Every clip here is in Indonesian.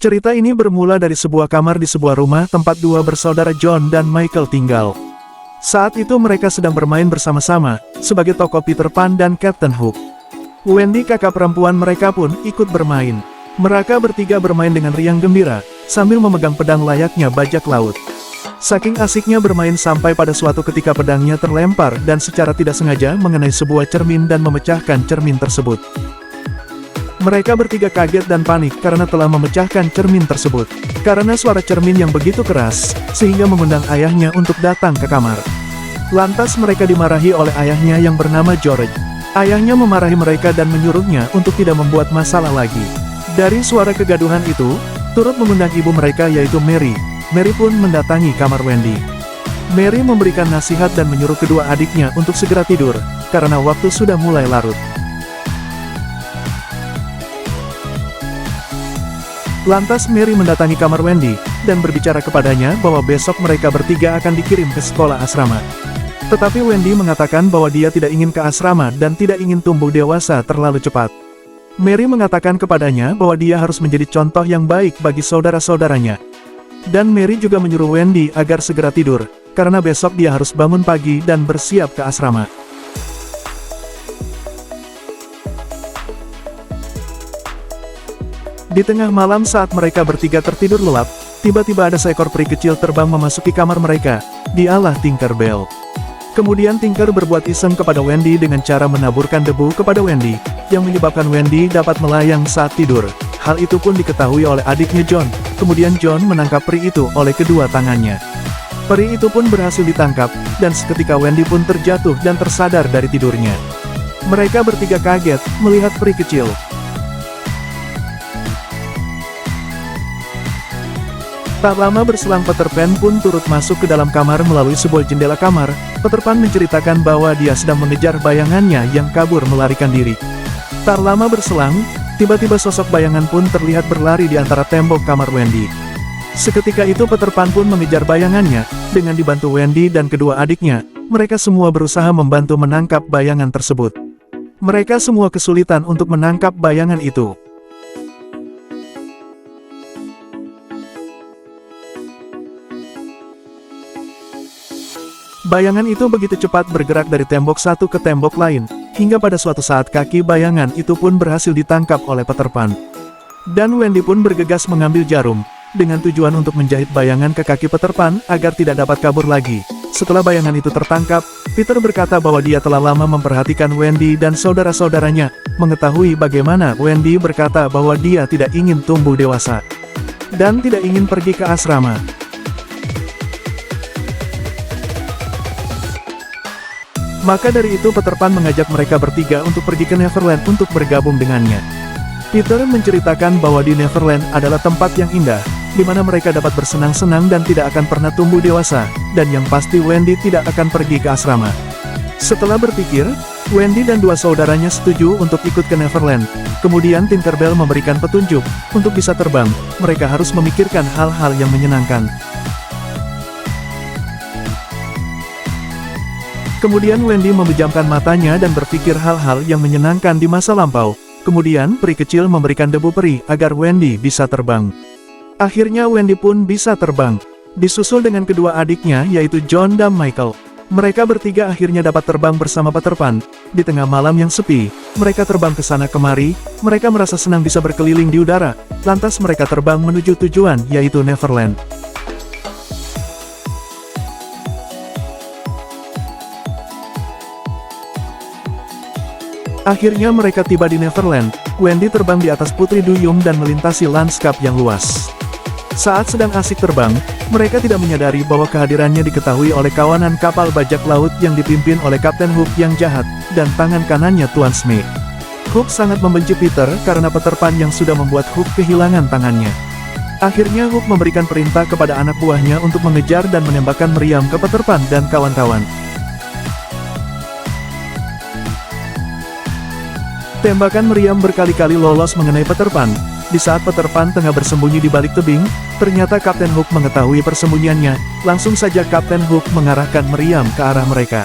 Cerita ini bermula dari sebuah kamar di sebuah rumah tempat dua bersaudara John dan Michael tinggal. Saat itu mereka sedang bermain bersama-sama, sebagai tokoh Peter Pan dan Captain Hook. Wendy kakak perempuan mereka pun ikut bermain. Mereka bertiga bermain dengan riang gembira, sambil memegang pedang layaknya bajak laut. Saking asiknya bermain sampai pada suatu ketika pedangnya terlempar dan secara tidak sengaja mengenai sebuah cermin dan memecahkan cermin tersebut. Mereka bertiga kaget dan panik karena telah memecahkan cermin tersebut. Karena suara cermin yang begitu keras, sehingga mengundang ayahnya untuk datang ke kamar. Lantas mereka dimarahi oleh ayahnya yang bernama George. Ayahnya memarahi mereka dan menyuruhnya untuk tidak membuat masalah lagi. Dari suara kegaduhan itu, turut mengundang ibu mereka yaitu Mary. Mary pun mendatangi kamar Wendy. Mary memberikan nasihat dan menyuruh kedua adiknya untuk segera tidur, karena waktu sudah mulai larut. Lantas Mary mendatangi kamar Wendy, dan berbicara kepadanya bahwa besok mereka bertiga akan dikirim ke sekolah asrama. Tetapi Wendy mengatakan bahwa dia tidak ingin ke asrama dan tidak ingin tumbuh dewasa terlalu cepat. Mary mengatakan kepadanya bahwa dia harus menjadi contoh yang baik bagi saudara-saudaranya. Dan Mary juga menyuruh Wendy agar segera tidur, karena besok dia harus bangun pagi dan bersiap ke asrama. Di tengah malam saat mereka bertiga tertidur lelap, tiba-tiba ada seekor peri kecil terbang memasuki kamar mereka. Dialah Tinker Bell. Kemudian Tinker berbuat iseng kepada Wendy dengan cara menaburkan debu kepada Wendy, yang menyebabkan Wendy dapat melayang saat tidur. Hal itu pun diketahui oleh adiknya John. Kemudian John menangkap peri itu oleh kedua tangannya. Peri itu pun berhasil ditangkap, dan seketika Wendy pun terjatuh dan tersadar dari tidurnya. Mereka bertiga kaget melihat peri kecil. Tak lama berselang Peter Pan pun turut masuk ke dalam kamar melalui sebuah jendela kamar. Peter Pan menceritakan bahwa dia sedang mengejar bayangannya yang kabur melarikan diri. Tak lama berselang, tiba-tiba sosok bayangan pun terlihat berlari di antara tembok kamar Wendy. Seketika itu Peter Pan pun mengejar bayangannya, dengan dibantu Wendy dan kedua adiknya. Mereka semua berusaha membantu menangkap bayangan tersebut. Mereka semua kesulitan untuk menangkap bayangan itu. Bayangan itu begitu cepat bergerak dari tembok satu ke tembok lain, hingga pada suatu saat kaki bayangan itu pun berhasil ditangkap oleh Peter Pan. Dan Wendy pun bergegas mengambil jarum, dengan tujuan untuk menjahit bayangan ke kaki Peter Pan agar tidak dapat kabur lagi. Setelah bayangan itu tertangkap, Peter berkata bahwa dia telah lama memperhatikan Wendy dan saudara-saudaranya, mengetahui bagaimana Wendy berkata bahwa dia tidak ingin tumbuh dewasa, dan tidak ingin pergi ke asrama. Maka dari itu Peter Pan mengajak mereka bertiga untuk pergi ke Neverland untuk bergabung dengannya. Peter menceritakan bahwa di Neverland adalah tempat yang indah, di mana mereka dapat bersenang-senang dan tidak akan pernah tumbuh dewasa, dan yang pasti Wendy tidak akan pergi ke asrama. Setelah berpikir, Wendy dan dua saudaranya setuju untuk ikut ke Neverland. Kemudian Tinker Bell memberikan petunjuk, untuk bisa terbang, mereka harus memikirkan hal-hal yang menyenangkan. Kemudian Wendy memejamkan matanya dan berpikir hal-hal yang menyenangkan di masa lampau. Kemudian peri kecil memberikan debu peri agar Wendy bisa terbang. Akhirnya Wendy pun bisa terbang, disusul dengan kedua adiknya yaitu John dan Michael. Mereka bertiga akhirnya dapat terbang bersama Peter Pan. Di tengah malam yang sepi, mereka terbang ke sana kemari. Mereka merasa senang bisa berkeliling di udara. Lantas mereka terbang menuju tujuan yaitu Neverland. Akhirnya mereka tiba di Neverland. Wendy terbang di atas Putri Duyung dan melintasi lanskap yang luas. Saat sedang asik terbang, mereka tidak menyadari bahwa kehadirannya diketahui oleh kawanan kapal bajak laut yang dipimpin oleh Kapten Hook yang jahat, dan tangan kanannya Tuan Smith. Hook sangat membenci Peter karena Peter Pan yang sudah membuat Hook kehilangan tangannya. Akhirnya Hook memberikan perintah kepada anak buahnya untuk mengejar dan menembakkan meriam ke Peter Pan dan kawan-kawan. Tembakan meriam berkali-kali lolos mengenai Peter Pan. Di saat Peter Pan tengah bersembunyi di balik tebing, ternyata Kapten Hook mengetahui persembunyiannya. Langsung saja Kapten Hook mengarahkan meriam ke arah mereka.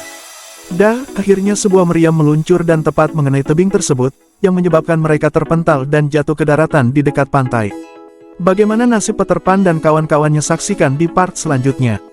Akhirnya sebuah meriam meluncur dan tepat mengenai tebing tersebut, yang menyebabkan mereka terpental dan jatuh ke daratan di dekat pantai. Bagaimana nasib Peter Pan dan kawan-kawannya, saksikan di part selanjutnya.